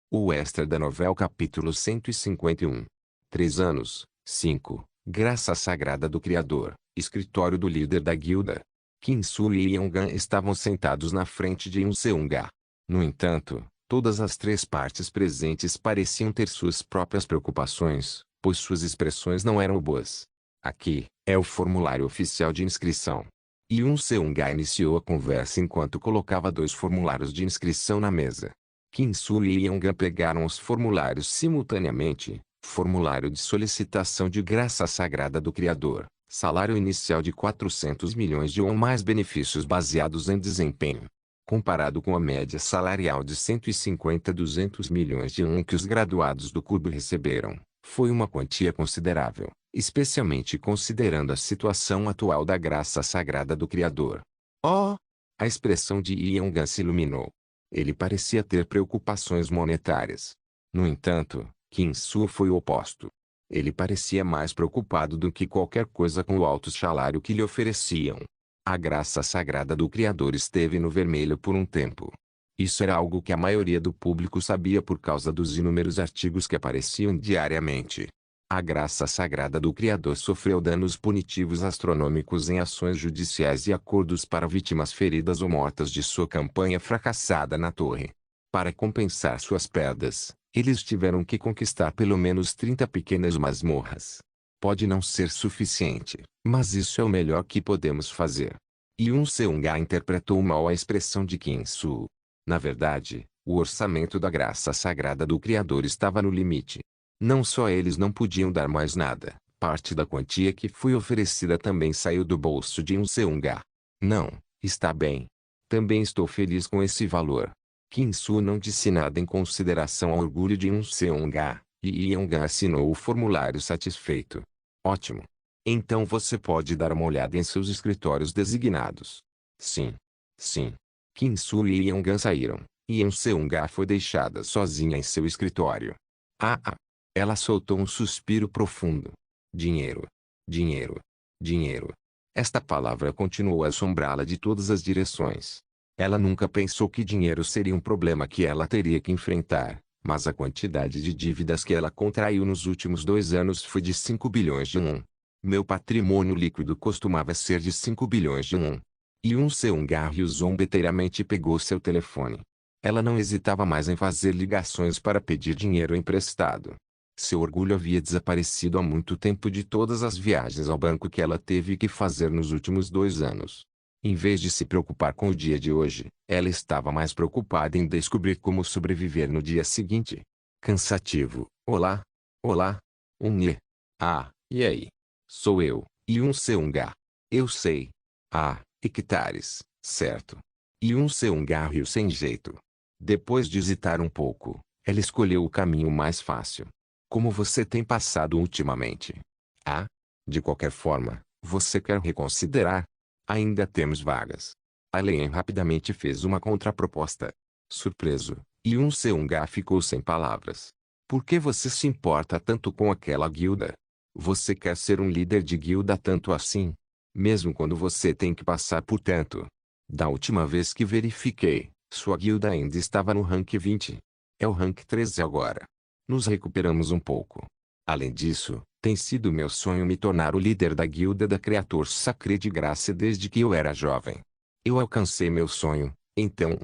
O extra da novela capítulo 151. 3 anos. 5. Graça Sagrada do Criador. Escritório do líder da guilda. Kinsu e Yongan estavam sentados na frente de Yunseonga. No entanto, todas as três partes presentes pareciam ter suas próprias preocupações, pois suas expressões não eram boas. Aqui, é o formulário oficial de inscrição. Yunseonga iniciou a conversa enquanto colocava 2 formulários de inscrição na mesa. Kinsu e Yongan pegaram os formulários simultaneamente. Formulário de solicitação de graça sagrada do Criador. Salário inicial de 400 milhões de won mais benefícios baseados em desempenho. Comparado com a média salarial de 150 a 200 milhões de won que os graduados do clube receberam, foi uma quantia considerável, especialmente considerando a situação atual da graça sagrada do Criador. Oh! A expressão de Yongan se iluminou. Ele parecia ter preocupações monetárias. No entanto, Kinsu foi o oposto. Ele parecia mais preocupado do que qualquer coisa com o alto salário que lhe ofereciam. A graça sagrada do Criador esteve no vermelho por um tempo. Isso era algo que a maioria do público sabia por causa dos inúmeros artigos que apareciam diariamente. A graça sagrada do Criador sofreu danos punitivos astronômicos em ações judiciais e acordos para vítimas feridas ou mortas de sua campanha fracassada na torre. Para compensar suas perdas, eles tiveram que conquistar pelo menos 30 pequenas masmorras. Pode não ser suficiente, mas isso é o melhor que podemos fazer. Yunseonga interpretou mal a expressão de Kinsu. Na verdade, o orçamento da graça sagrada do Criador estava no limite. Não só eles não podiam dar mais nada, parte da quantia que foi oferecida também saiu do bolso de Yunseonga. Não, está bem. Também estou feliz com esse valor. Kinsu não disse nada em consideração ao orgulho de Yunseonga, e Yongan assinou o formulário satisfeito. Ótimo. Então você pode dar uma olhada em seus escritórios designados. Sim. Sim. Kinsu e Yongan saíram, e Yunseonga foi deixada sozinha em seu escritório. Ela soltou um suspiro profundo. Dinheiro. Dinheiro. Dinheiro. Esta palavra continuou a assombrá-la de todas as direções. Ela nunca pensou que dinheiro seria um problema que ela teria que enfrentar, mas a quantidade de dívidas que ela contraiu nos últimos 2 anos foi de 5 bilhões de won. Meu patrimônio líquido costumava ser de 5 bilhões de won. Yunseonga riu zombeteiramente e pegou seu telefone. Ela não hesitava mais em fazer ligações para pedir dinheiro emprestado. Seu orgulho havia desaparecido há muito tempo de todas as viagens ao banco que ela teve que fazer nos últimos 2 anos. Em vez de se preocupar com o dia de hoje, ela estava mais preocupada em descobrir como sobreviver no dia seguinte. Cansativo. Olá. Olá. E aí? Sou eu, Yunseonga. Eu sei. Hectares, certo. Yunseonga riu sem jeito. Depois de hesitar um pouco, ela escolheu o caminho mais fácil. Como você tem passado ultimamente? De qualquer forma, você quer reconsiderar? Ainda temos vagas. Alien rapidamente fez uma contraproposta. Surpreso, Yunseonga ficou sem palavras. Por que você se importa tanto com aquela guilda? Você quer ser um líder de guilda tanto assim? Mesmo quando você tem que passar por tanto. Da última vez que verifiquei, sua guilda ainda estava no rank 20. É o rank 13 agora. Nos recuperamos um pouco. Além disso, tem sido meu sonho me tornar o líder da guilda da Criator Sacré de Graça desde que eu era jovem. Eu alcancei meu sonho, então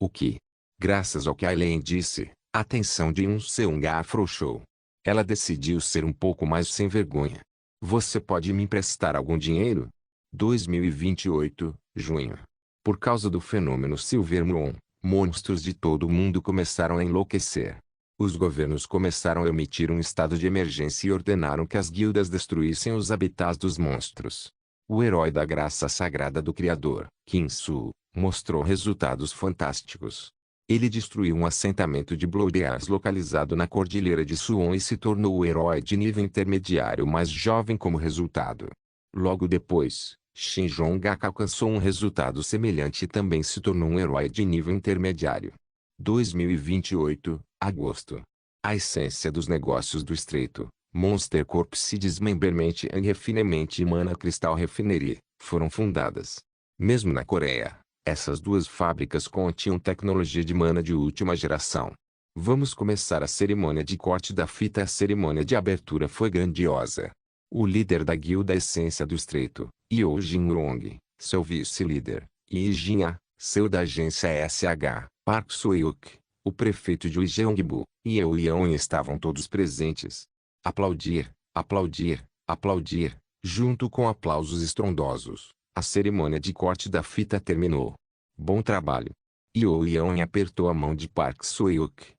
O que? Graças ao que Aileen disse, a atenção de Yunseonga afrouxou. Ela decidiu ser um pouco mais sem vergonha. Você pode me emprestar algum dinheiro? 2028, junho. Por causa do fenômeno Silver Moon, monstros de todo o mundo começaram a enlouquecer. Os governos começaram a emitir um estado de emergência e ordenaram que as guildas destruíssem os habitats dos monstros. O herói da graça sagrada do Criador, Kinsu, mostrou resultados fantásticos. Ele destruiu um assentamento de Bloodbears localizado na cordilheira de Suwon e se tornou o herói de nível intermediário mais jovem como resultado. Logo depois, Shinjongaka alcançou um resultado semelhante e também se tornou um herói de nível intermediário. 2028, agosto. A essência dos negócios do Estreito, Monster Corp e Dismemberment and Refinement e Mana Crystal Refinery, foram fundadas. Mesmo na Coreia, Essas duas fábricas continham tecnologia de mana de última geração. Vamos começar a cerimônia de corte da fita. A cerimônia de abertura foi grandiosa. O líder da guilda Essência do Estreito, Yo Jinrong, seu vice-líder, Yi Jinya, seu da agência SH, Park Soo-hyuk, o prefeito de Ujeongbu, e Eu Yeon estavam todos presentes. Aplaudir, aplaudir, aplaudir, junto com aplausos estrondosos. A cerimônia de corte da fita terminou. Bom trabalho. Yo Yeon apertou a mão de Park Soo-hyuk.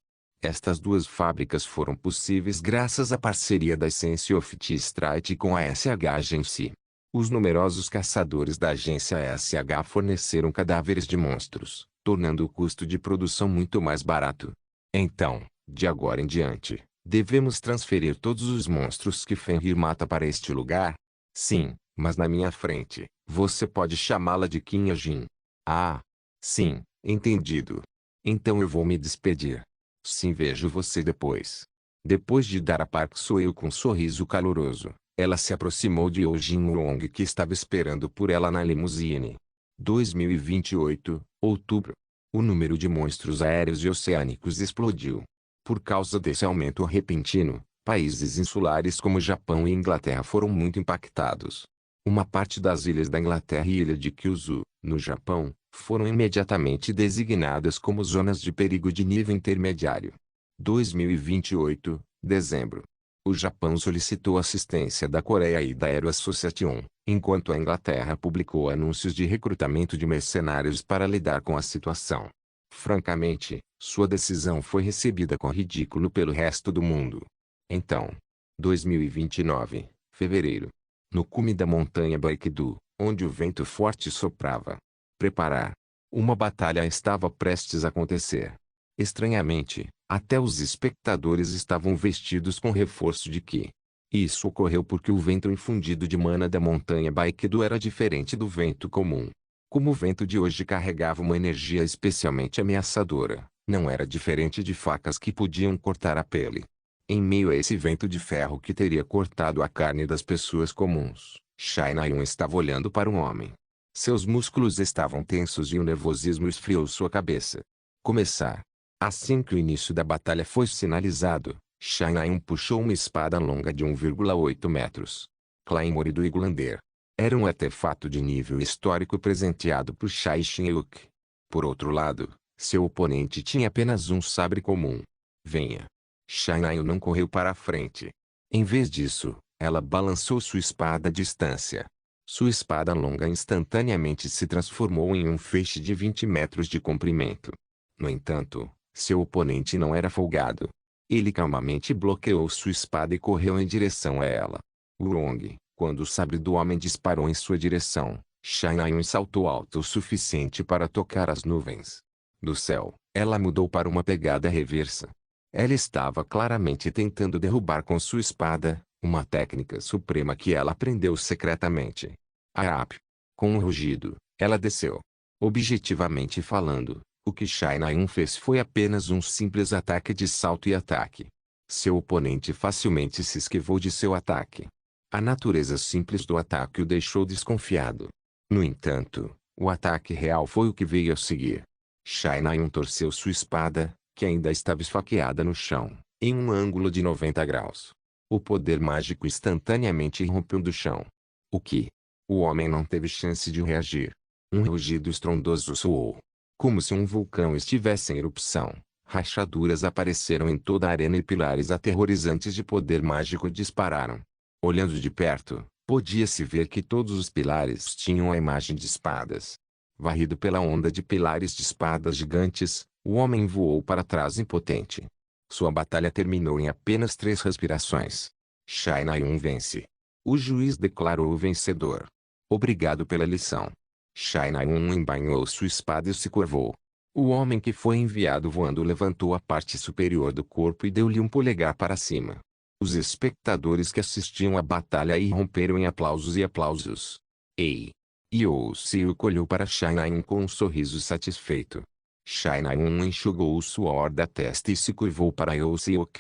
Estas duas fábricas foram possíveis graças à parceria da Essence of T-Strike com a SH Agency. Os numerosos caçadores da agência SH forneceram cadáveres de monstros, tornando o custo de produção muito mais barato. Então, de agora em diante, devemos transferir todos os monstros que Fenrir mata para este lugar? Sim, mas na minha frente, você pode chamá-la de Kim Jin. Ah, sim, entendido. Então eu vou me despedir. Sim, vejo você depois. Depois de dar a Park Soo-hyuk um sorriso caloroso, ela se aproximou de Yo Jinrong, que estava esperando por ela na limusine. 2028, outubro. O número de monstros aéreos e oceânicos explodiu. Por causa desse aumento repentino, países insulares como Japão e Inglaterra foram muito impactados. Uma parte das ilhas da Inglaterra e ilha de Kyushu, no Japão, foram imediatamente designadas como zonas de perigo de nível intermediário. 2028, dezembro. O Japão solicitou assistência da Coreia e da Aero Association, enquanto a Inglaterra publicou anúncios de recrutamento de mercenários para lidar com a situação. Francamente, sua decisão foi recebida com ridículo pelo resto do mundo. Então, 2029, fevereiro. No cume da montanha Baekdu, onde o vento forte soprava. Preparar. Uma batalha estava prestes a acontecer. Estranhamente, até os espectadores estavam vestidos com reforço de ki. Isso ocorreu porque o vento infundido de mana da montanha Baekdu era diferente do vento comum. Como o vento de hoje carregava uma energia especialmente ameaçadora, não era diferente de facas que podiam cortar a pele. Em meio a esse vento de ferro que teria cortado a carne das pessoas comuns, Shai Na-yun estava olhando para um homem. Seus músculos estavam tensos e o nervosismo esfriou sua cabeça. Começar. Assim que o início da batalha foi sinalizado, Shai Na-yun puxou uma espada longa de 1,8 metros. Claymore do Iglander. Era um artefato de nível histórico presenteado por Shai Shin-hyuk. Por outro lado, seu oponente tinha apenas um sabre comum. Venha. Shai Na-yun não correu para a frente. Em vez disso, ela balançou sua espada à distância. Sua espada longa instantaneamente se transformou em um feixe de 20 metros de comprimento. No entanto, seu oponente não era folgado. Ele calmamente bloqueou sua espada e correu em direção a ela. Wurong, quando o sabre do homem disparou em sua direção, Shai Na-yun saltou alto o suficiente para tocar as nuvens. Do céu, ela mudou para uma pegada reversa. Ela estava claramente tentando derrubar com sua espada, uma técnica suprema que ela aprendeu secretamente. Arap. Com um rugido, ela desceu. Objetivamente falando, o que Shai Na-yun fez foi apenas um simples ataque de salto e ataque. Seu oponente facilmente se esquivou de seu ataque. A natureza simples do ataque o deixou desconfiado. No entanto, o ataque real foi o que veio a seguir. Shai Na-yun torceu sua espada, que ainda estava esfaqueada no chão, em um ângulo de 90 graus. O poder mágico instantaneamente irrompeu do chão. O que? O homem não teve chance de reagir. Um rugido estrondoso soou. Como se um vulcão estivesse em erupção, rachaduras apareceram em toda a arena e pilares aterrorizantes de poder mágico dispararam. Olhando de perto, podia-se ver que todos os pilares tinham a imagem de espadas. Varrido pela onda de pilares de espadas gigantes, o homem voou para trás impotente. Sua batalha terminou em apenas 3 respirações. Shai Na-yun vence. O juiz declarou o vencedor. Obrigado pela lição. Shai Na-yun embainhou sua espada e se curvou. O homem que foi enviado voando levantou a parte superior do corpo e deu-lhe um polegar para cima. Os espectadores que assistiam à batalha irromperam em aplausos e aplausos. Ei! Yo Se-hyuk olhou para Shai Na-yun com um sorriso satisfeito. Shai Na-yun enxugou o suor da testa e se curvou para Yo Se-hyuk.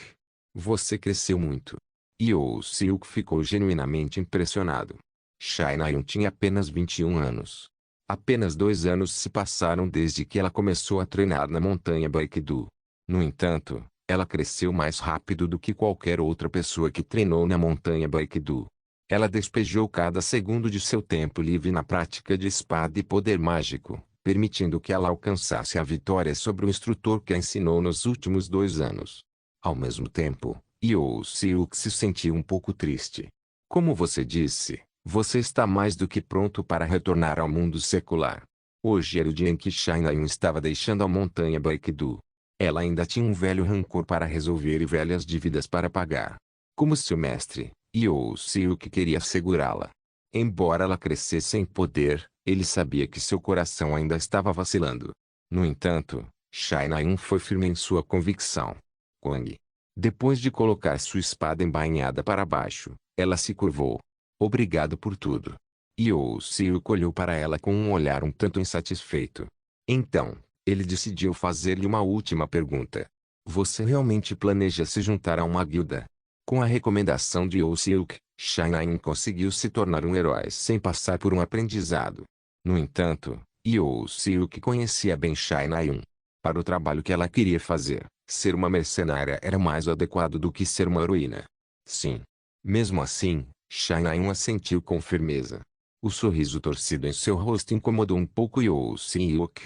Você cresceu muito. Yo Se-hyuk ficou genuinamente impressionado. Shai Na-yun tinha apenas 21 anos. Apenas 2 anos se passaram desde que ela começou a treinar na montanha Baekdu. No entanto, ela cresceu mais rápido do que qualquer outra pessoa que treinou na montanha Baekdu. Ela despejou cada segundo de seu tempo livre na prática de espada e poder mágico, permitindo que ela alcançasse a vitória sobre o instrutor que a ensinou nos últimos 2 anos. Ao mesmo tempo, Yoo Seok se sentiu um pouco triste. Como você disse, você está mais do que pronto para retornar ao mundo secular. Hoje era o dia em que China Yun estava deixando a montanha Baekdu. Ela ainda tinha um velho rancor para resolver e velhas dívidas para pagar. Como seu mestre, Yoo Seok queria segurá-la. Embora ela crescesse em poder, ele sabia que seu coração ainda estava vacilando. No entanto, China Yun foi firme em sua convicção. Kwang. Depois de colocar sua espada embainhada para baixo, ela se curvou. Obrigado por tudo. Yoo Seok olhou para ela com um olhar um tanto insatisfeito. Então, ele decidiu fazer-lhe uma última pergunta. Você realmente planeja se juntar a uma guilda? Com a recomendação de Yoo Seok, China Yun conseguiu se tornar um herói sem passar por um aprendizado. No entanto, Yoo Seok conhecia bem China Yun. Para o trabalho que ela queria fazer, ser uma mercenária era mais adequado do que ser uma heroína. Sim. Mesmo assim, China Yun assentiu com firmeza. O sorriso torcido em seu rosto incomodou um pouco Yoo Seok.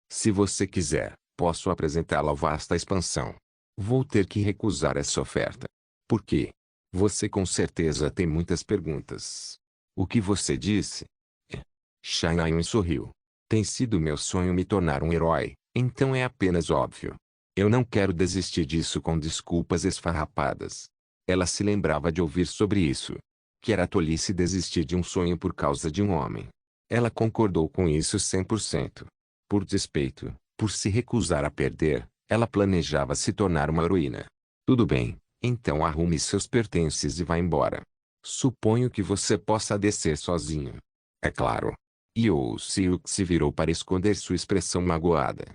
Se você quiser, posso apresentá-la à vasta expansão. Vou ter que recusar essa oferta. Por quê? Você com certeza tem muitas perguntas. O que você disse? China Yun sorriu. Tem sido meu sonho me tornar um herói, então é apenas óbvio. Eu não quero desistir disso com desculpas esfarrapadas. Ela se lembrava de ouvir sobre isso. Que era tolice desistir de um sonho por causa de um homem. Ela concordou com isso 100%. Por despeito, por se recusar a perder, ela planejava se tornar uma heroína. Tudo bem, então arrume seus pertences e vá embora. Suponho que você possa descer sozinho. É claro. Yoo Seok se virou para esconder sua expressão magoada.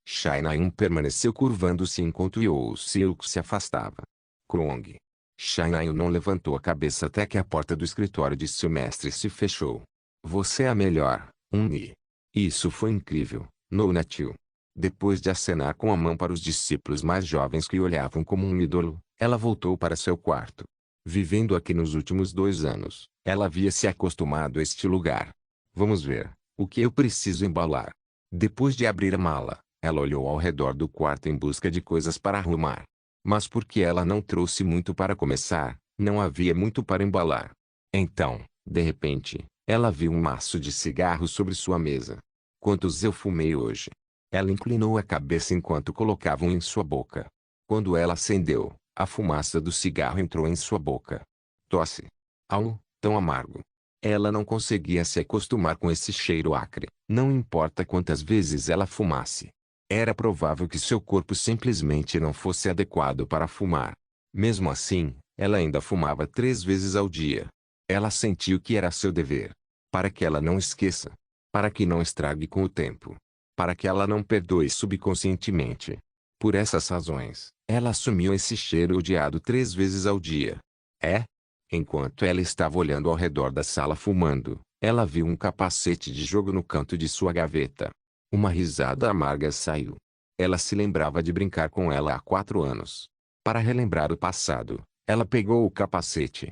China Yun permaneceu curvando-se enquanto Yoo Seok se afastava. Krong. China Yun não levantou a cabeça até que a porta do escritório de seu mestre se fechou. Você é a melhor, Unni. Isso foi incrível, Nonatil. Depois de acenar com a mão para os discípulos mais jovens que olhavam como um ídolo, ela voltou para seu quarto. Vivendo aqui nos últimos 2 anos, ela havia se acostumado a este lugar. Vamos ver, o que eu preciso embalar. Depois de abrir a mala, ela olhou ao redor do quarto em busca de coisas para arrumar. Mas porque ela não trouxe muito para começar, não havia muito para embalar. Então, de repente, ela viu um maço de cigarros sobre sua mesa. Quantos eu fumei hoje? Ela inclinou a cabeça enquanto colocava um em sua boca. Quando ela acendeu, a fumaça do cigarro entrou em sua boca. Tosse. Au, tão amargo. Ela não conseguia se acostumar com esse cheiro acre, não importa quantas vezes ela fumasse. Era provável que seu corpo simplesmente não fosse adequado para fumar. Mesmo assim, ela ainda fumava 3 vezes ao dia. Ela sentiu que era seu dever. Para que ela não esqueça. Para que não estrague com o tempo. Para que ela não perdoe subconscientemente. Por essas razões, ela assumiu esse cheiro odiado 3 vezes ao dia. Enquanto ela estava olhando ao redor da sala fumando, ela viu um capacete de jogo no canto de sua gaveta. Uma risada amarga saiu. Ela se lembrava de brincar com ela há 4 anos. Para relembrar o passado, ela pegou o capacete.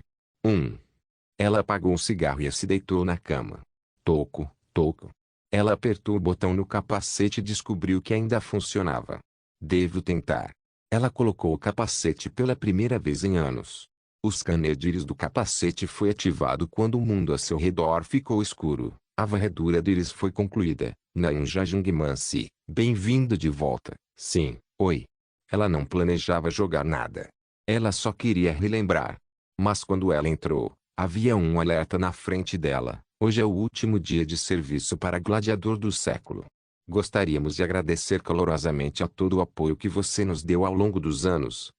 Ela apagou um cigarro e se deitou na cama. Toco, toco. Ela apertou o botão no capacete e descobriu que ainda funcionava. Devo tentar. Ela colocou o capacete pela primeira vez em anos. O scanner de íris do capacete foi ativado quando o mundo a seu redor ficou escuro. A varredura de íris foi concluída. Naeun Jajungmansi, bem-vindo de volta. Sim, oi. Ela não planejava jogar nada. Ela só queria relembrar. Mas quando ela entrou, havia um alerta na frente dela. Hoje é o último dia de serviço para Gladiador do Século. Gostaríamos de agradecer calorosamente a todo o apoio que você nos deu ao longo dos anos.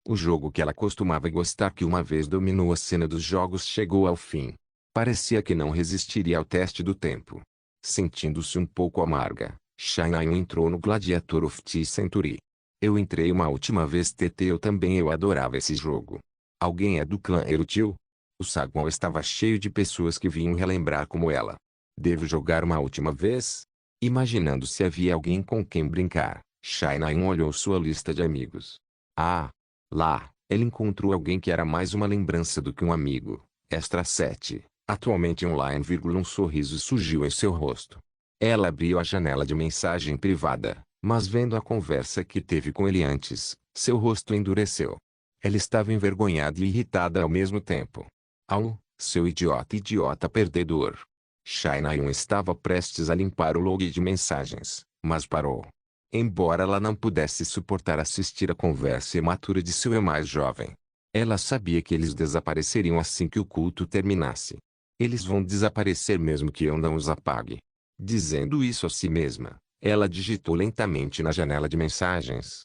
O jogo que ela costumava gostar que uma vez dominou a cena dos jogos chegou ao fim. Parecia que não resistiria ao teste do tempo. Sentindo-se um pouco amarga, China Yun entrou no Gladiator of the Century. Eu entrei uma última vez eu também adorava esse jogo. Alguém é do clã Erutil? O saguão estava cheio de pessoas que vinham relembrar como ela. Devo jogar uma última vez? Imaginando se havia alguém com quem brincar, Shainayun olhou sua lista de amigos. Ah! Lá, ele encontrou alguém que era mais uma lembrança do que um amigo. Extra 7. Atualmente online, um sorriso surgiu em seu rosto. Ela abriu a janela de mensagem privada, mas vendo a conversa que teve com ele antes, seu rosto endureceu. Ela estava envergonhada e irritada ao mesmo tempo. Au, seu idiota perdedor. Shainayun estava prestes a limpar o log de mensagens, mas parou. Embora ela não pudesse suportar assistir a conversa imatura de seu eu mais jovem, ela sabia que eles desapareceriam assim que o culto terminasse. Eles vão desaparecer mesmo que eu não os apague. Dizendo isso a si mesma, ela digitou lentamente na janela de mensagens.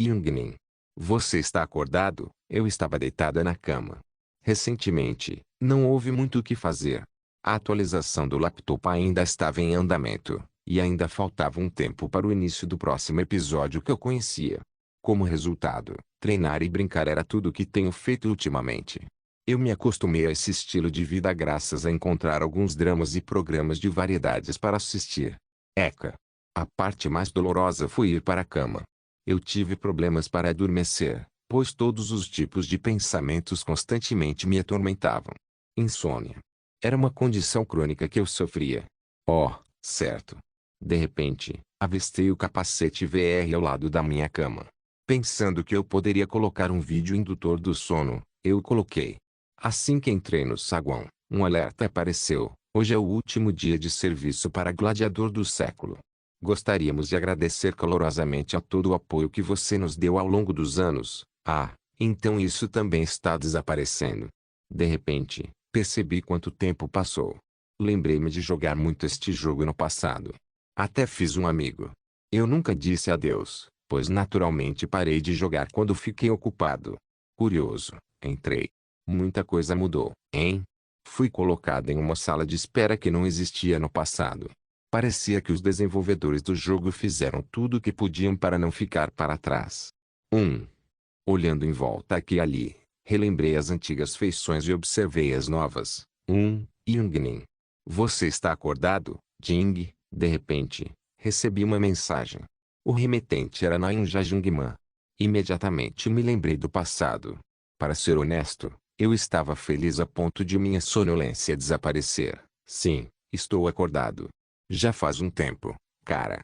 Youngmin. Você está acordado? Eu estava deitada na cama. Recentemente, não houve muito o que fazer. A atualização do laptop ainda estava em andamento, e ainda faltava um tempo para o início do próximo episódio que eu conhecia. Como resultado, treinar e brincar era tudo o que tenho feito ultimamente. Eu me acostumei a esse estilo de vida graças a encontrar alguns dramas e programas de variedades para assistir. Eca. A parte mais dolorosa foi ir para a cama. Eu tive problemas para adormecer, pois todos os tipos de pensamentos constantemente me atormentavam. Insônia. Era uma condição crônica que eu sofria. Oh, certo. De repente, avistei o capacete VR ao lado da minha cama. Pensando que eu poderia colocar um vídeo indutor do sono, eu o coloquei. Assim que entrei no saguão, um alerta apareceu. Hoje é o último dia de serviço para Gladiador do Século. Gostaríamos de agradecer calorosamente a todo o apoio que você nos deu ao longo dos anos. Ah, então isso também está desaparecendo. De repente, percebi quanto tempo passou. Lembrei-me de jogar muito este jogo no passado. Até fiz um amigo. Eu nunca disse adeus, pois naturalmente parei de jogar quando fiquei ocupado. Curioso, entrei. Muita coisa mudou, hein? Fui colocado em uma sala de espera que não existia no passado. Parecia que os desenvolvedores do jogo fizeram tudo o que podiam para não ficar para trás. Olhando em volta aqui e ali, relembrei as antigas feições e observei as novas. Youngmin. Você está acordado, Jing? De repente, recebi uma mensagem. O remetente era Nain Jajungman. Imediatamente me lembrei do passado. Para ser honesto, eu estava feliz a ponto de minha sonolência desaparecer. Sim, estou acordado. Já faz um tempo, cara.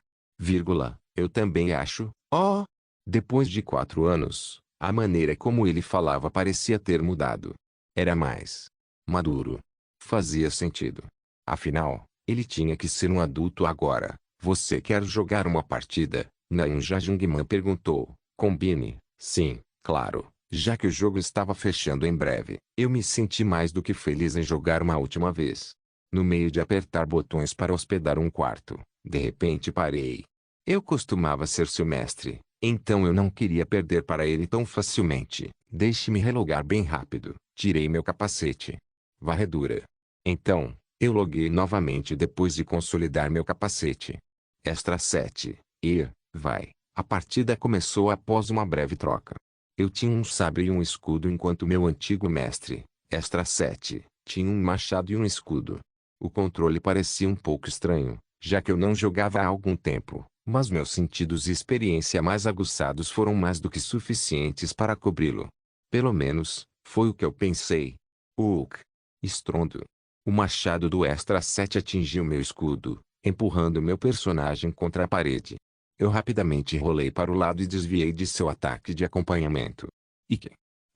Eu também acho. Oh! Depois de 4 anos, a maneira como ele falava parecia ter mudado. Era mais maduro. Fazia sentido. Afinal, ele tinha que ser um adulto agora. Você quer jogar uma partida? Nain Jajungman perguntou. Combine. Sim, claro. Já que o jogo estava fechando em breve, eu me senti mais do que feliz em jogar uma última vez. No meio de apertar botões para hospedar um quarto, de repente parei. Eu costumava ser seu mestre, então eu não queria perder para ele tão facilmente. Deixe-me relogar bem rápido. Tirei meu capacete. Varredura. Então, eu loguei novamente depois de consolidar meu capacete. Extra 7. Vai. A partida começou após uma breve troca. Eu tinha um sabre e um escudo enquanto meu antigo mestre, Extra 7, tinha um machado e um escudo. O controle parecia um pouco estranho, já que eu não jogava há algum tempo, mas meus sentidos e experiência mais aguçados foram mais do que suficientes para cobri-lo. Pelo menos, foi o que eu pensei. Estrondo. O machado do Extra 7 atingiu meu escudo, empurrando meu personagem contra a parede. Eu rapidamente rolei para o lado e desviei de seu ataque de acompanhamento.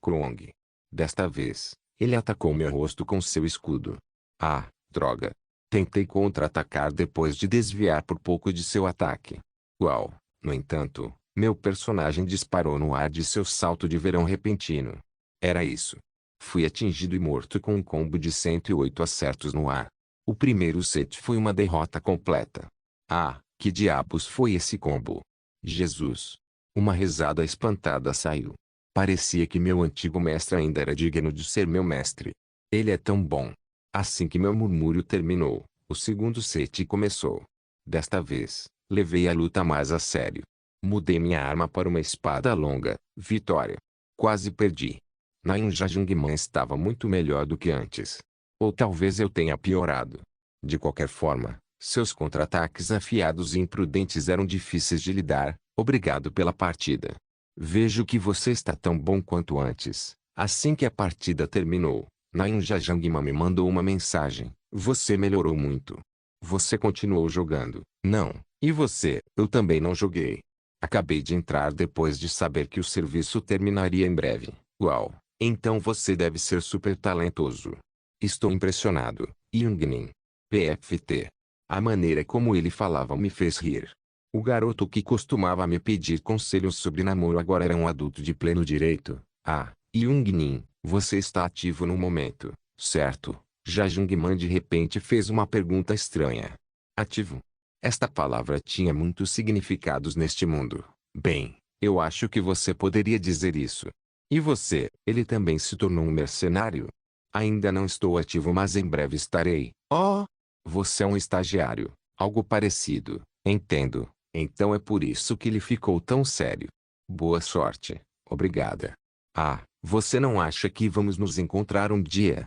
Krong. Desta vez, ele atacou meu rosto com seu escudo. Ah, droga. Tentei contra-atacar depois de desviar por pouco de seu ataque. Uau! No entanto, meu personagem disparou no ar de seu salto de verão repentino. Era isso. Fui atingido e morto com um combo de 108 acertos no ar. O primeiro set foi uma derrota completa. Ah, que diabos foi esse combo? Jesus! Uma risada espantada saiu. Parecia que meu antigo mestre ainda era digno de ser meu mestre. Ele é tão bom. Assim que meu murmúrio terminou, o segundo set começou. Desta vez, levei a luta mais a sério. Mudei minha arma para uma espada longa. Vitória. Quase perdi. Nain Jajungman estava muito melhor do que antes. Ou talvez eu tenha piorado. De qualquer forma, seus contra-ataques afiados e imprudentes eram difíceis de lidar. Obrigado pela partida. Vejo que você está tão bom quanto antes. Assim que a partida terminou, Naim Jajangmyeon me mandou uma mensagem. Você melhorou muito. Você continuou jogando? Não. E você? Eu também não joguei. Acabei de entrar depois de saber que o serviço terminaria em breve. Uau! Então você deve ser super talentoso. Estou impressionado. Youngmin. PFT. A maneira como ele falava me fez rir. O garoto que costumava me pedir conselhos sobre namoro agora era um adulto de pleno direito. Ah, Youngmin, você está ativo no momento, certo? Jajangmyeon de repente fez uma pergunta estranha. Ativo? Esta palavra tinha muitos significados neste mundo. Bem, eu acho que você poderia dizer isso. E você, ele também se tornou um mercenário? Ainda não estou ativo, mas em breve estarei. Oh! Você é um estagiário, algo parecido. Entendo. Então é por isso que ele ficou tão sério. Boa sorte. Obrigada. Ah, você não acha que vamos nos encontrar um dia?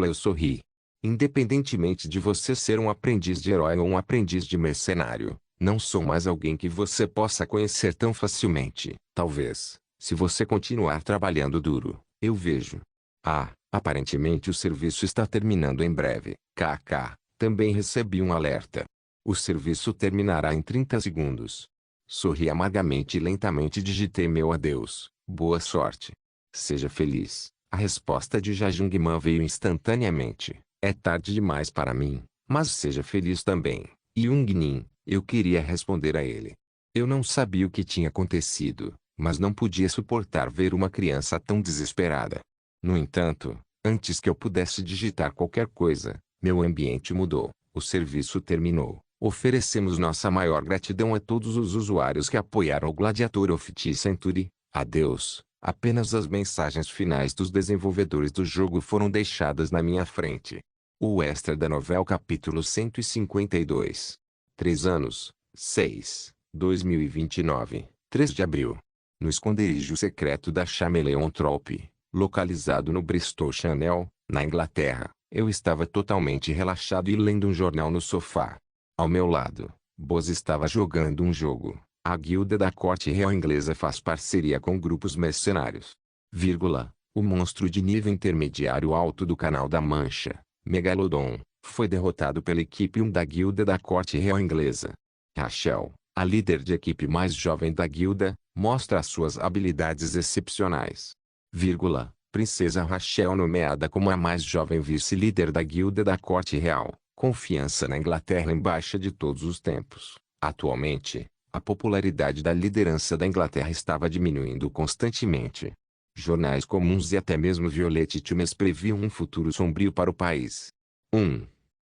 Eu sorri. Independentemente de você ser um aprendiz de herói ou um aprendiz de mercenário, não sou mais alguém que você possa conhecer tão facilmente. Talvez, se você continuar trabalhando duro, eu vejo. Ah, aparentemente o serviço está terminando em breve. KK. Também recebi um alerta. O serviço terminará em 30 segundos. Sorri amargamente e lentamente digitei meu adeus. Boa sorte. Seja feliz. A resposta de Jajangmyeon veio instantaneamente. É tarde demais para mim, mas seja feliz também. Youngmin, eu queria responder a ele. Eu não sabia o que tinha acontecido, mas não podia suportar ver uma criança tão desesperada. No entanto, antes que eu pudesse digitar qualquer coisa, meu ambiente mudou. O serviço terminou. Oferecemos nossa maior gratidão a todos os usuários que apoiaram o Gladiator of T Century. Adeus. Apenas as mensagens finais dos desenvolvedores do jogo foram deixadas na minha frente. O extra da novela capítulo 152. 3 anos, 6, 2029, 3 de abril. No esconderijo secreto da Chameleon Trope, localizado no Bristol Channel, na Inglaterra, eu estava totalmente relaxado e lendo um jornal no sofá. Ao meu lado, Boz estava jogando um jogo. A Guilda da Corte Real Inglesa faz parceria com grupos mercenários. O monstro de nível intermediário alto do Canal da Mancha, Megalodon, foi derrotado pela equipe 1 da Guilda da Corte Real Inglesa. Rachel, a líder de equipe mais jovem da guilda, mostra suas habilidades excepcionais. Princesa Rachel nomeada como a mais jovem vice-líder da Guilda da Corte Real. Confiança na Inglaterra em baixa de todos os tempos. Atualmente, a popularidade da liderança da Inglaterra estava diminuindo constantemente. Jornais comuns e até mesmo Violet Times previam um futuro sombrio para o país. 1.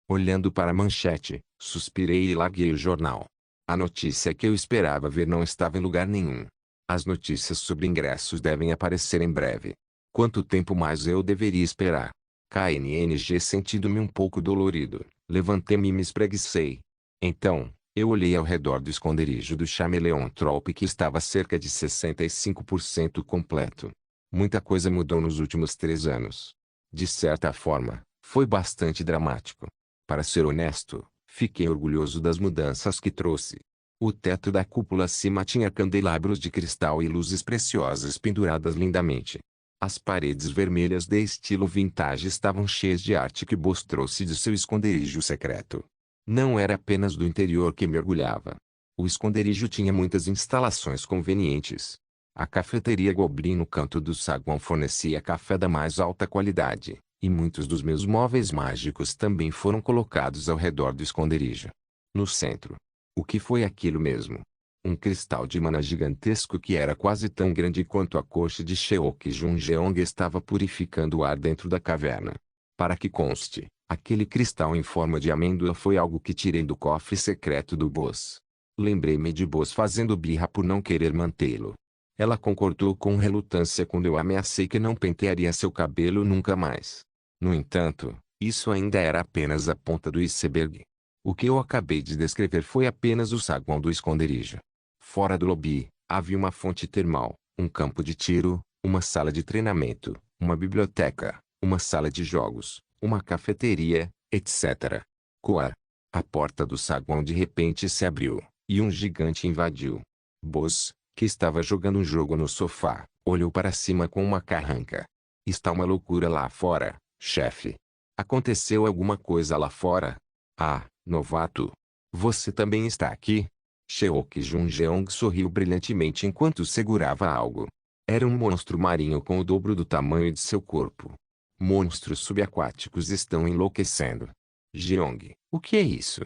Olhando para a manchete, suspirei e larguei o jornal. A notícia que eu esperava ver não estava em lugar nenhum. As notícias sobre ingressos devem aparecer em breve. Quanto tempo mais eu deveria esperar? KNNG sentindo-me um pouco dolorido, levantei-me e me espreguicei. Então, eu olhei ao redor do esconderijo do Chameleon Trope que estava a cerca de 65% completo. Muita coisa mudou nos últimos 3 anos. De certa forma, foi bastante dramático. Para ser honesto, fiquei orgulhoso das mudanças que trouxe. O teto da cúpula acima tinha candelabros de cristal e luzes preciosas penduradas lindamente. As paredes vermelhas de estilo vintage estavam cheias de arte que Boz trouxe de seu esconderijo secreto. Não era apenas do interior que mergulhava. O esconderijo tinha muitas instalações convenientes. A cafeteria Goblin no canto do saguão fornecia café da mais alta qualidade, e muitos dos meus móveis mágicos também foram colocados ao redor do esconderijo. No centro. O que foi aquilo mesmo? Um cristal de mana gigantesco que era quase tão grande quanto a coxa de Sheok Junjeong estava purificando o ar dentro da caverna. Para que conste, aquele cristal em forma de amêndoa foi algo que tirei do cofre secreto do Boz. Lembrei-me de Boz fazendo birra por não querer mantê-lo. Ela concordou com relutância quando eu ameacei que não pentearia seu cabelo nunca mais. No entanto, isso ainda era apenas a ponta do iceberg. O que eu acabei de descrever foi apenas o saguão do esconderijo. Fora do lobby, havia uma fonte termal, um campo de tiro, uma sala de treinamento, uma biblioteca, uma sala de jogos, uma cafeteria, etc. Coar. A porta do saguão de repente se abriu, e um gigante invadiu. Boss, que estava jogando um jogo no sofá, olhou para cima com uma carranca. Está uma loucura lá fora, chefe. Aconteceu alguma coisa lá fora? Ah, novato. Você também está aqui? Sheok Junjeong sorriu brilhantemente enquanto segurava algo. Era um monstro marinho com o dobro do tamanho de seu corpo. Monstros subaquáticos estão enlouquecendo. Jeong, o que é isso?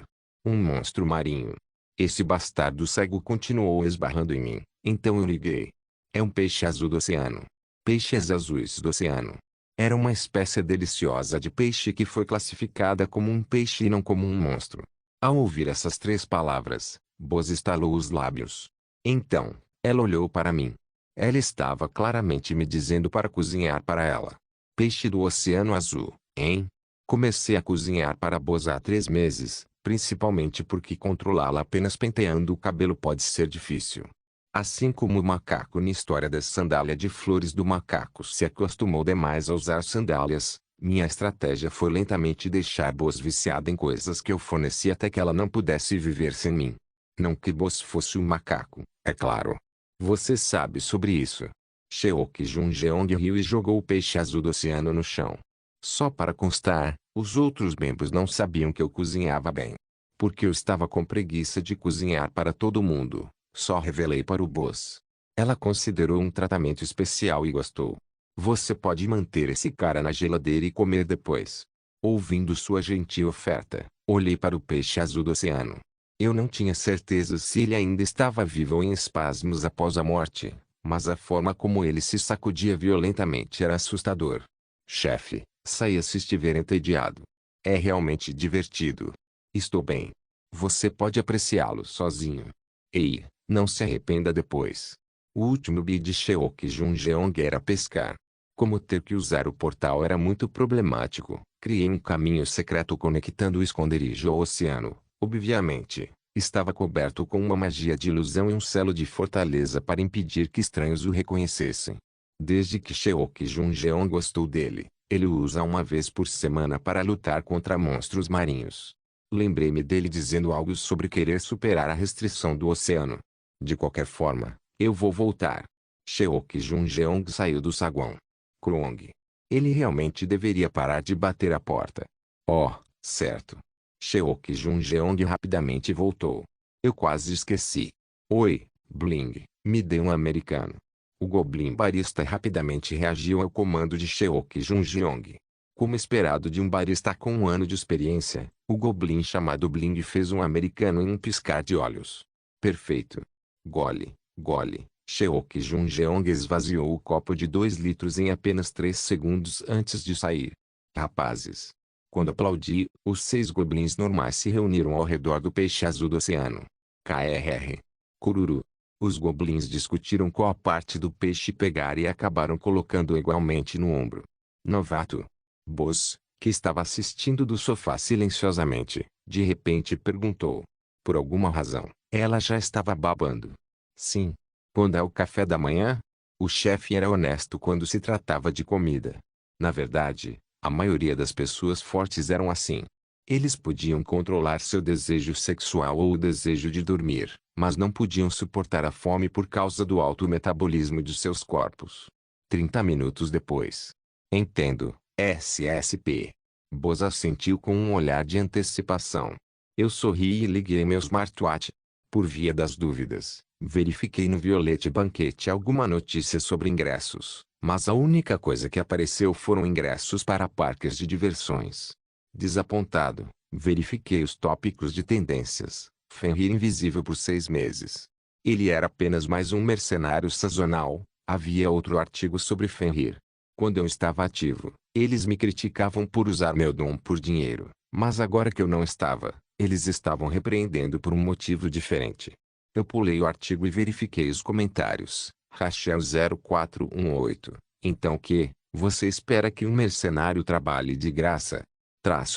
Um monstro marinho. Esse bastardo cego continuou esbarrando em mim, então eu liguei. É um peixe azul do oceano. Peixes azuis do oceano. Era uma espécie deliciosa de peixe que foi classificada como um peixe e não como um monstro. Ao ouvir essas três palavras, Boz estalou os lábios. Então, ela olhou para mim. Ela estava claramente me dizendo para cozinhar para ela. Peixe do oceano azul, hein? Comecei a cozinhar para Boz há 3 meses, principalmente porque controlá-la apenas penteando o cabelo pode ser difícil. Assim como o macaco na história da sandália de flores do macaco se acostumou demais a usar sandálias, minha estratégia foi lentamente deixar Boz viciada em coisas que eu fornecia até que ela não pudesse viver sem mim. Não que Boz fosse um macaco, é claro. Você sabe sobre isso. Sheok Junjeong riu e jogou o peixe azul do oceano no chão. Só para constar, os outros membros não sabiam que eu cozinhava bem. Porque eu estava com preguiça de cozinhar para todo mundo, só revelei para o Boz. Ela considerou um tratamento especial e gostou. Você pode manter esse cara na geladeira e comer depois. Ouvindo sua gentil oferta, olhei para o peixe azul do oceano. Eu não tinha certeza se ele ainda estava vivo ou em espasmos após a morte, mas a forma como ele se sacudia violentamente era assustador. Chefe, saia se estiver entediado. É realmente divertido. Estou bem. Você pode apreciá-lo sozinho. Ei, não se arrependa depois. O último bid de Sheok Junjeong era pescar. Como ter que usar o portal era muito problemático, criei um caminho secreto conectando o esconderijo ao oceano. Obviamente, estava coberto com uma magia de ilusão e um selo de fortaleza para impedir que estranhos o reconhecessem. Desde que Sheok Junjeong gostou dele, ele o usa uma vez por semana para lutar contra monstros marinhos. Lembrei-me dele dizendo algo sobre querer superar a restrição do oceano. De qualquer forma, eu vou voltar. Sheok Junjeong saiu do saguão. Krong. Ele realmente deveria parar de bater a porta. Oh, certo. Sheok Junjeong rapidamente voltou. Eu quase esqueci. Oi, Bling, me dê um americano. O Goblin barista rapidamente reagiu ao comando de Sheok Junjeong. Como esperado de um barista com 1 ano de experiência, o Goblin chamado Bling fez um americano em um piscar de olhos. Perfeito. Gole, gole. Sheok Junjeong esvaziou o copo de 2 litros em apenas 3 segundos antes de sair. Rapazes. Quando aplaudi, os 6 goblins normais se reuniram ao redor do peixe azul do oceano. KRR. Cururu. Os goblins discutiram qual parte do peixe pegar e acabaram colocando igualmente no ombro. Novato. Boz, que estava assistindo do sofá silenciosamente, de repente perguntou. Por alguma razão, ela já estava babando. Sim. Quando é o café da manhã? O chefe era honesto quando se tratava de comida. Na verdade, a maioria das pessoas fortes eram assim. Eles podiam controlar seu desejo sexual ou o desejo de dormir, mas não podiam suportar a fome por causa do alto metabolismo de seus corpos. 30 minutos depois. Entendo, SSP. Boz assentiu com um olhar de antecipação. Eu sorri e liguei meu smartwatch. Por via das dúvidas, verifiquei no Violet Banquete alguma notícia sobre ingressos, mas a única coisa que apareceu foram ingressos para parques de diversões. Desapontado, verifiquei os tópicos de tendências. Fenrir invisível por 6 meses. Ele era apenas mais um mercenário sazonal. Havia outro artigo sobre Fenrir. Quando eu estava ativo, eles me criticavam por usar meu dom por dinheiro, mas agora que eu não estava, eles estavam repreendendo por um motivo diferente. Eu pulei o artigo e verifiquei os comentários. Rachel 0418. Então que, você espera que um mercenário trabalhe de graça?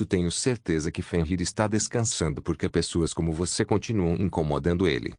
Tenho certeza que Fenrir está descansando porque pessoas como você continuam incomodando ele.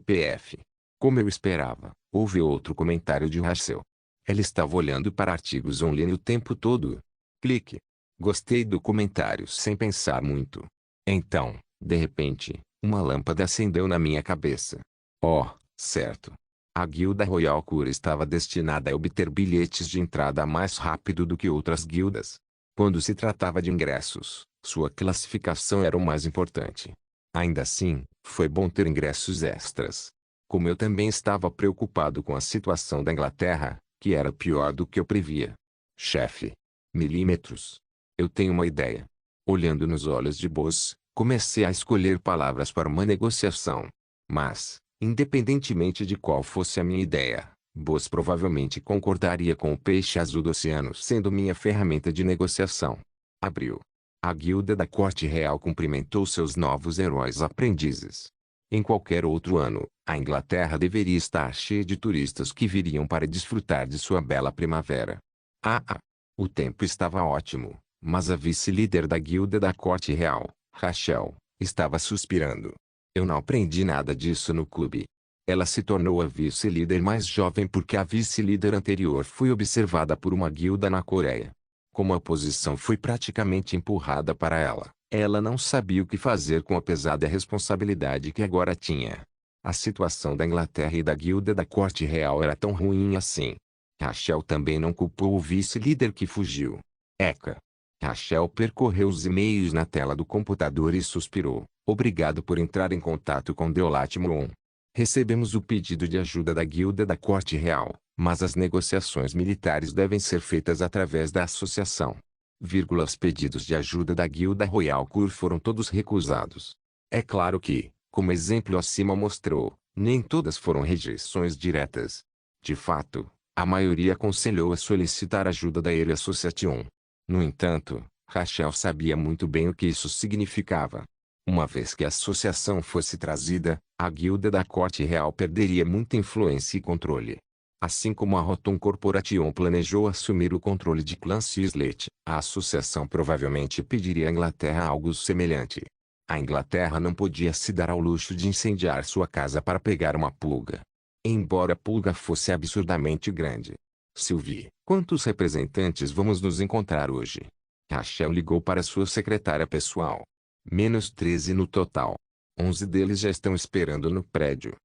PF. Como eu esperava, houve outro comentário de Rachel. Ela estava olhando para artigos online o tempo todo. Clique. Gostei do comentário sem pensar muito. Então, de repente, uma lâmpada acendeu na minha cabeça. Oh, certo. A Guilda Royal Cura estava destinada a obter bilhetes de entrada mais rápido do que outras guildas. Quando se tratava de ingressos, sua classificação era o mais importante. Ainda assim, foi bom ter ingressos extras. Como eu também estava preocupado com a situação da Inglaterra, que era pior do que eu previa. Chefe. Milímetros. Eu tenho uma ideia. Olhando nos olhos de Boss, comecei a escolher palavras para uma negociação. Mas, independentemente de qual fosse a minha ideia, Boss provavelmente concordaria com o peixe azul do oceano sendo minha ferramenta de negociação. Abril. A guilda da corte real cumprimentou seus novos heróis aprendizes. Em qualquer outro ano, a Inglaterra deveria estar cheia de turistas que viriam para desfrutar de sua bela primavera. O tempo estava ótimo, mas a vice-líder da guilda da corte real, Rachel, estava suspirando. Eu não aprendi nada disso no clube. Ela se tornou a vice-líder mais jovem porque a vice-líder anterior foi observada por uma guilda na Coreia. Como a posição foi praticamente empurrada para ela, ela não sabia o que fazer com a pesada responsabilidade que agora tinha. A situação da Inglaterra e da guilda da corte real era tão ruim assim. Rachel também não culpou o vice-líder que fugiu. Eka. Rachel percorreu os e-mails na tela do computador e suspirou. Obrigado por entrar em contato com Deolat Moon. Recebemos o pedido de ajuda da guilda da corte real, mas as negociações militares devem ser feitas através da associação. Os pedidos de ajuda da guilda Royal Cur foram todos recusados. É claro que, como exemplo acima mostrou, nem todas foram rejeições diretas. De fato, a maioria aconselhou a solicitar ajuda da Area Association. No entanto, Rachel sabia muito bem o que isso significava. Uma vez que a associação fosse trazida, a guilda da corte real perderia muita influência e controle. Assim como a Rotom Corporation planejou assumir o controle de Clan Cislet, a associação provavelmente pediria à Inglaterra algo semelhante. A Inglaterra não podia se dar ao luxo de incendiar sua casa para pegar uma pulga. Embora a pulga fosse absurdamente grande. Sylvie, quantos representantes vamos nos encontrar hoje? Rachel ligou para sua secretária pessoal. -13 no total. 11 deles já estão esperando no prédio.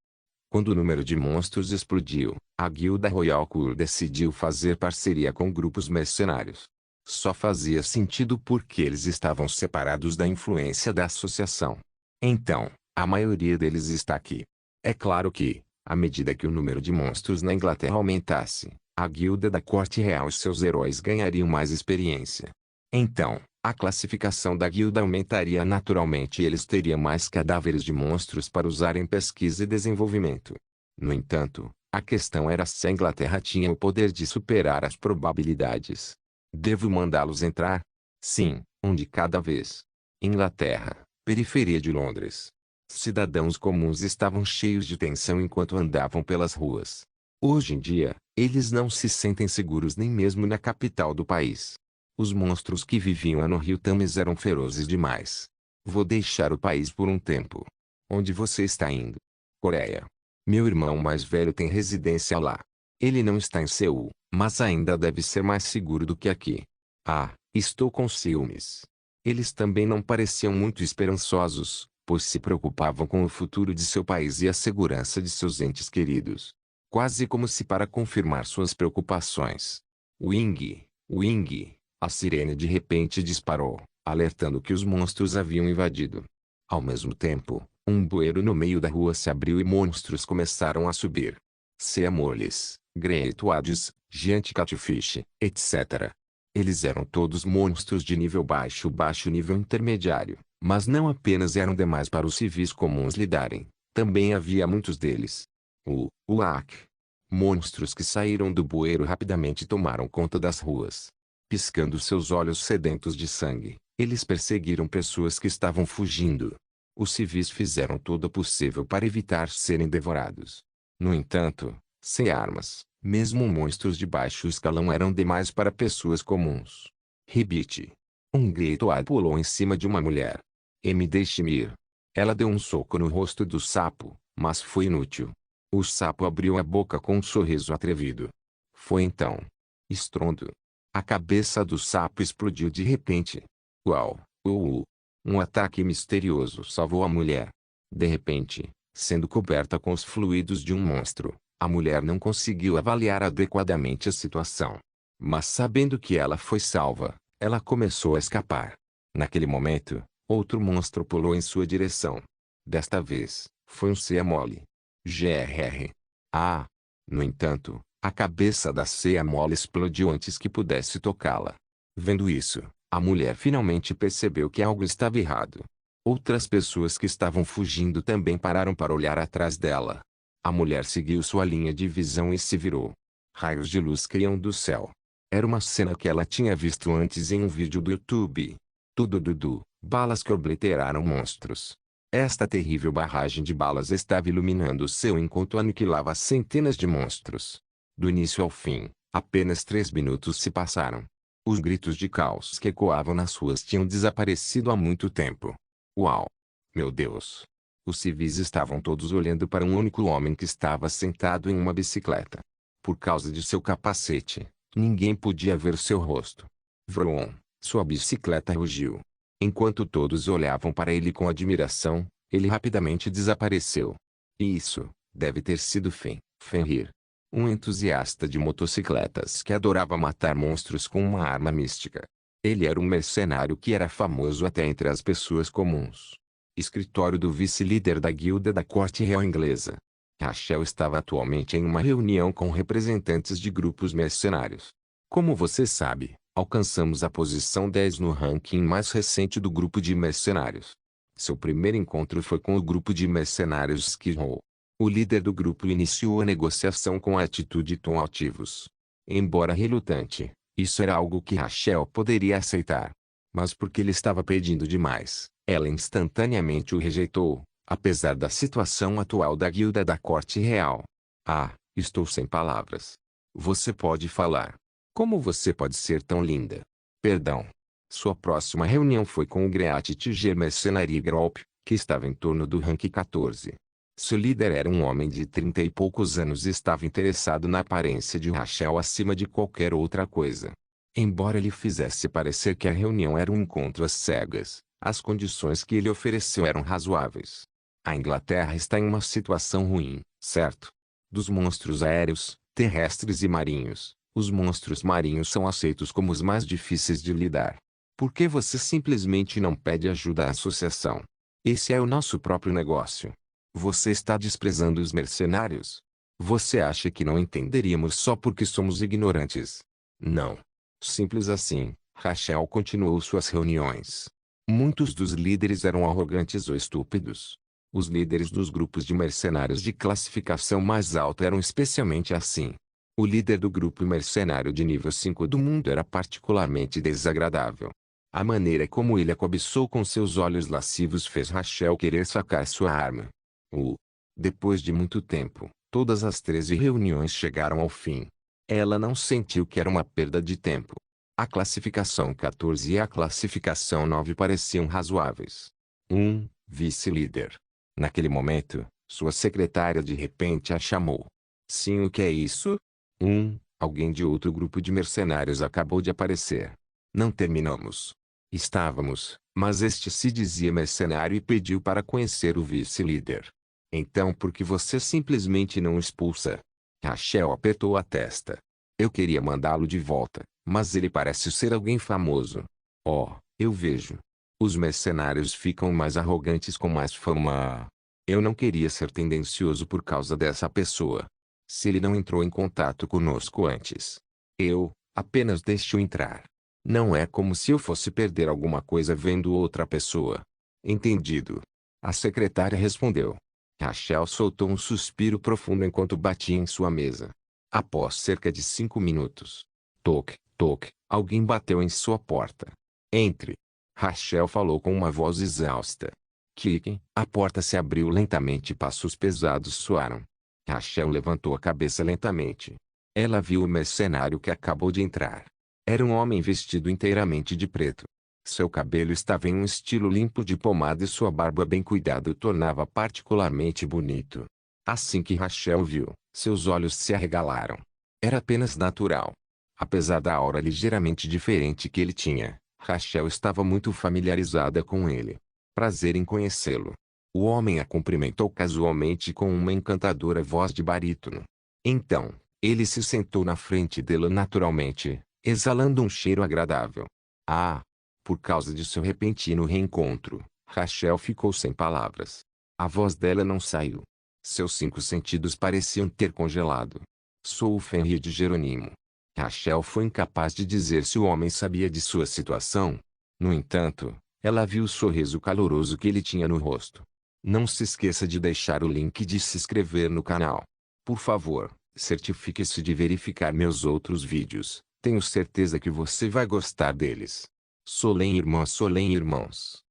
Quando o número de monstros explodiu, a Guilda Royal Cur decidiu fazer parceria com grupos mercenários. Só fazia sentido porque eles estavam separados da influência da associação. Então, a maioria deles está aqui. É claro que, à medida que o número de monstros na Inglaterra aumentasse, a Guilda da Corte Real e seus heróis ganhariam mais experiência. Então, a classificação da guilda aumentaria naturalmente e eles teriam mais cadáveres de monstros para usar em pesquisa e desenvolvimento. No entanto, a questão era se a Inglaterra tinha o poder de superar as probabilidades. Devo mandá-los entrar? Sim, um de cada vez. Inglaterra, periferia de Londres. Cidadãos comuns estavam cheios de tensão enquanto andavam pelas ruas. Hoje em dia, eles não se sentem seguros nem mesmo na capital do país. Os monstros que viviam no Rio Thames eram ferozes demais. Vou deixar o país por um tempo. Onde você está indo? Coreia. Meu irmão mais velho tem residência lá. Ele não está em Seul, mas ainda deve ser mais seguro do que aqui. Estou com ciúmes. Eles também não pareciam muito esperançosos, pois se preocupavam com o futuro de seu país e a segurança de seus entes queridos. Quase como se para confirmar suas preocupações. Wing. A sirene de repente disparou, alertando que os monstros haviam invadido. Ao mesmo tempo, um bueiro no meio da rua se abriu e monstros começaram a subir. Seamoles, Greatoades, Giant Catfish, etc. Eles eram todos monstros de nível baixo nível intermediário, mas não apenas eram demais para os civis comuns lidarem, também havia muitos deles. Uak. Monstros que saíram do bueiro rapidamente tomaram conta das ruas. Piscando seus olhos sedentos de sangue, eles perseguiram pessoas que estavam fugindo. Os civis fizeram todo o possível para evitar serem devorados. No entanto, sem armas, mesmo monstros de baixo escalão eram demais para pessoas comuns. Ribbit. Um Greatoad pulou em cima de uma mulher. Deixe-me ir. Ela deu um soco no rosto do sapo, mas foi inútil. O sapo abriu a boca com um sorriso atrevido. Foi então. Estrondo. A cabeça do sapo explodiu de repente. Uau! Um ataque misterioso salvou a mulher. De repente, sendo coberta com os fluidos de um monstro, a mulher não conseguiu avaliar adequadamente a situação. Mas sabendo que ela foi salva, ela começou a escapar. Naquele momento, outro monstro pulou em sua direção. Desta vez, foi um ceia mole. GRR. Ah! No entanto, a cabeça da ceia mole explodiu antes que pudesse tocá-la. Vendo isso, a mulher finalmente percebeu que algo estava errado. Outras pessoas que estavam fugindo também pararam para olhar atrás dela. A mulher seguiu sua linha de visão e se virou. Raios de luz caíam do céu. Era uma cena que ela tinha visto antes em um vídeo do YouTube. Tudo, balas que obliteraram monstros. Esta terrível barragem de balas estava iluminando o céu enquanto aniquilava centenas de monstros. Do início ao fim, apenas 3 minutos se passaram. Os gritos de caos que ecoavam nas ruas tinham desaparecido há muito tempo. Uau! Meu Deus! Os civis estavam todos olhando para um único homem que estava sentado em uma bicicleta. Por causa de seu capacete, ninguém podia ver seu rosto. Vroom! Sua bicicleta rugiu. Enquanto todos olhavam para ele com admiração, ele rapidamente desapareceu. E isso, deve ter sido Fenrir. Um entusiasta de motocicletas que adorava matar monstros com uma arma mística. Ele era um mercenário que era famoso até entre as pessoas comuns. Escritório do vice-líder da guilda da corte real inglesa. Rachel estava atualmente em uma reunião com representantes de grupos mercenários. Como você sabe, alcançamos a posição 10 no ranking mais recente do grupo de mercenários. Seu primeiro encontro foi com o grupo de mercenários Skid Row. O líder do grupo iniciou a negociação com a atitude e tom altivos. Embora relutante, isso era algo que Rachel poderia aceitar. Mas porque ele estava pedindo demais, ela instantaneamente o rejeitou, apesar da situação atual da guilda da corte real. Ah, estou sem palavras. Você pode falar. Como você pode ser tão linda? Perdão. Sua próxima reunião foi com o Great Tiger Mercenary Group, que estava em torno do rank 14. Seu líder era um homem de 30 e poucos anos e estava interessado na aparência de Rachel acima de qualquer outra coisa. Embora ele fizesse parecer que a reunião era um encontro às cegas, as condições que ele ofereceu eram razoáveis. A Inglaterra está em uma situação ruim, certo? Dos monstros aéreos, terrestres e marinhos, os monstros marinhos são aceitos como os mais difíceis de lidar. Por que você simplesmente não pede ajuda à associação? Esse é o nosso próprio negócio. Você está desprezando os mercenários? Você acha que não entenderíamos só porque somos ignorantes? Não. Simples assim, Rachel continuou suas reuniões. Muitos dos líderes eram arrogantes ou estúpidos. Os líderes dos grupos de mercenários de classificação mais alta eram especialmente assim. O líder do grupo mercenário de nível 5 do mundo era particularmente desagradável. A maneira como ele a cobiçou com seus olhos lascivos fez Rachel querer sacar sua arma. Depois de muito tempo, todas as 13 reuniões chegaram ao fim. Ela não sentiu que era uma perda de tempo. A classificação 14 e a classificação 9 pareciam razoáveis. Vice-líder. Naquele momento, sua secretária de repente a chamou. Sim, o que é isso? Alguém de outro grupo de mercenários acabou de aparecer. Não terminamos. Estávamos, mas este se dizia mercenário e pediu para conhecer o vice-líder. Então por que você simplesmente não o expulsa? Rachel apertou a testa. Eu queria mandá-lo de volta, mas ele parece ser alguém famoso. Oh, eu vejo. Os mercenários ficam mais arrogantes com mais fama. Eu não queria ser tendencioso por causa dessa pessoa. Se ele não entrou em contato conosco antes, eu apenas deixo entrar. Não é como se eu fosse perder alguma coisa vendo outra pessoa. Entendido. A secretária respondeu. Rachel soltou um suspiro profundo enquanto batia em sua mesa. Após cerca de 5 minutos. Toque, toque, alguém bateu em sua porta. Entre. Rachel falou com uma voz exausta. Clique, a porta se abriu lentamente e passos pesados soaram. Rachel levantou a cabeça lentamente. Ela viu o mercenário que acabou de entrar. Era um homem vestido inteiramente de preto. Seu cabelo estava em um estilo limpo de pomada e sua barba bem cuidada o tornava particularmente bonito. Assim que Rachel viu, seus olhos se arregalaram. Era apenas natural. Apesar da aura ligeiramente diferente que ele tinha, Rachel estava muito familiarizada com ele. Prazer em conhecê-lo. O homem a cumprimentou casualmente com uma encantadora voz de barítono. Então, ele se sentou na frente dela naturalmente, exalando um cheiro agradável. Ah! Por causa de seu repentino reencontro, Rachel ficou sem palavras. A voz dela não saiu. Seus 5 sentidos pareciam ter congelado. Sou o Fenrir de Jerônimo. Rachel foi incapaz de dizer se o homem sabia de sua situação. No entanto, ela viu o sorriso caloroso que ele tinha no rosto. Não se esqueça de deixar o link de se inscrever no canal. Por favor, certifique-se de verificar meus outros vídeos. Tenho certeza que você vai gostar deles. Solém irmãs, Solém irmãos.